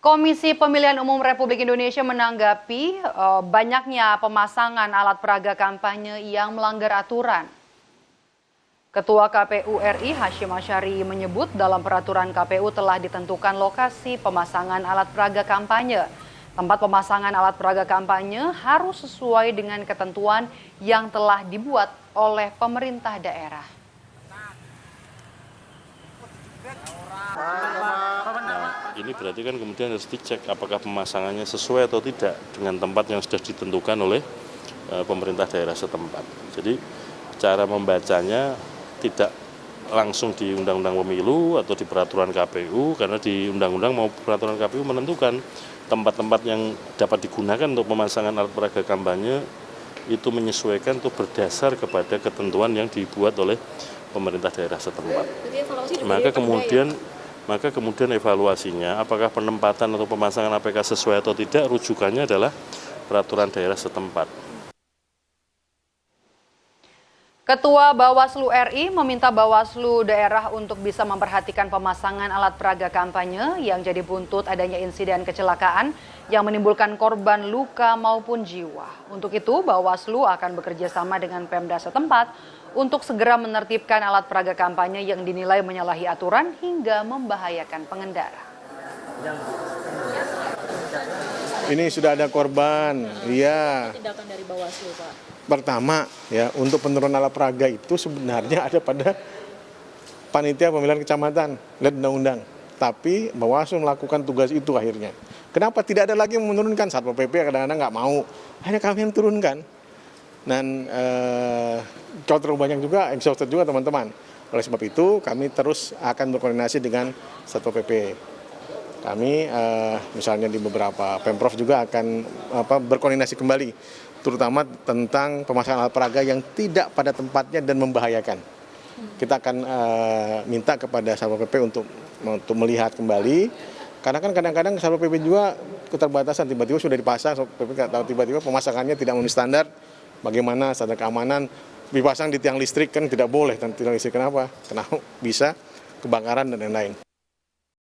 Komisi Pemilihan Umum Republik Indonesia menanggapi banyaknya pemasangan alat peraga kampanye yang melanggar aturan. Ketua KPU RI Hasyim Asyari menyebut dalam peraturan KPU telah ditentukan lokasi pemasangan alat peraga kampanye. Tempat pemasangan alat peraga kampanye harus sesuai dengan ketentuan yang telah dibuat oleh pemerintah daerah. Ini berarti kan kemudian harus dicek apakah pemasangannya sesuai atau tidak dengan tempat yang sudah ditentukan oleh pemerintah daerah setempat. Jadi cara membacanya tidak langsung di Undang-Undang Pemilu atau di peraturan KPU, karena di Undang-Undang mau peraturan KPU menentukan tempat-tempat yang dapat digunakan untuk pemasangan alat peraga kampanye itu menyesuaikan atau berdasar kepada ketentuan yang dibuat oleh pemerintah daerah setempat. Maka kemudian evaluasinya apakah penempatan atau pemasangan APK sesuai atau tidak, rujukannya adalah peraturan daerah setempat. Ketua Bawaslu RI meminta Bawaslu daerah untuk bisa memperhatikan pemasangan alat peraga kampanye yang jadi buntut adanya insiden kecelakaan yang menimbulkan korban luka maupun jiwa. Untuk itu, Bawaslu akan bekerja sama dengan Pemda setempat untuk segera menertibkan alat peraga kampanye yang dinilai menyalahi aturan hingga membahayakan pengendara. Ini sudah ada korban, iya. Tindakan dari Bawaslu, Pak. Pertama, ya, untuk penurunan alat peraga itu sebenarnya ada pada panitia pemilihan kecamatan, lihat undang-undang. Tapi Bawaslu melakukan tugas itu akhirnya. Kenapa tidak ada lagi yang menurunkan? Satpol PP kadang-kadang nggak mau, hanya kami yang turunkan. Dan kalau terlalu banyak juga, exhausted juga teman-teman. Oleh sebab itu, kami terus akan berkoordinasi dengan Satpol PP. Kami misalnya di beberapa Pemprov juga akan berkoordinasi kembali, terutama tentang pemasangan alat peraga yang tidak pada tempatnya dan membahayakan. Kita akan minta kepada Satpol PP untuk melihat kembali, karena kan kadang-kadang Satpol PP juga keterbatasan, tiba-tiba sudah dipasang, Satpol PP nggak tahu tiba-tiba pemasangannya tidak memenuhi standar. Bagaimana standar keamanan dipasang di tiang listrik kan tidak boleh, tiang listrik kenapa? Kenapa bisa kebakaran dan lain-lain.